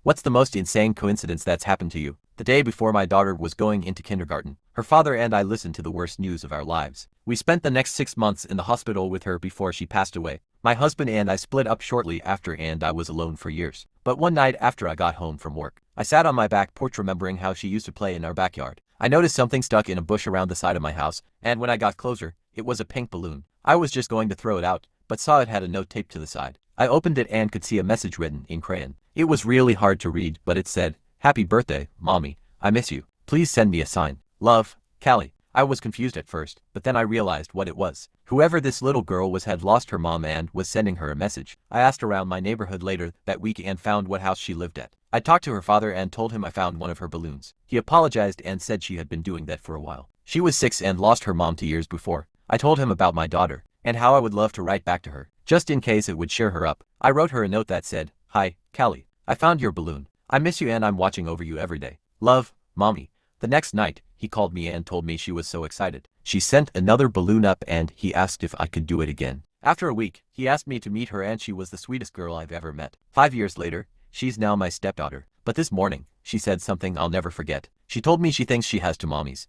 What's the most insane coincidence that's happened to you? The day before my daughter was going into kindergarten, her father and I listened to the worst news of our lives. We spent the next 6 months in the hospital with her before she passed away. My husband and I split up shortly after and I was alone for years. But one night after I got home from work, I sat on my back porch remembering how she used to play in our backyard. I noticed something stuck in a bush around the side of my house, and when I got closer, it was a pink balloon. I was just going to throw it out, but saw it had a note taped to the side. I opened it and could see a message written in crayon. It was really hard to read, but it said, "Happy birthday, Mommy. I miss you. Please send me a sign. Love, Callie." I was confused at first, but then I realized what it was. Whoever this little girl was had lost her mom and was sending her a message. I asked around my neighborhood later that week and found what house she lived at. I talked to her father and told him I found one of her balloons. He apologized and said she had been doing that for a while. She was 6 and lost her mom 2 years before. I told him about my daughter, and how I would love to write back to her, just in case it would cheer her up. I wrote her a note that said, "Hi, Callie. I found your balloon. I miss you and I'm watching over you every day. Love, Mommy." The next night, he called me and told me she was so excited. She sent another balloon up and he asked if I could do it again. After a week, he asked me to meet her and she was the sweetest girl I've ever met. 5 years later, she's now my stepdaughter. But this morning, she said something I'll never forget. She told me she thinks she has two mommies.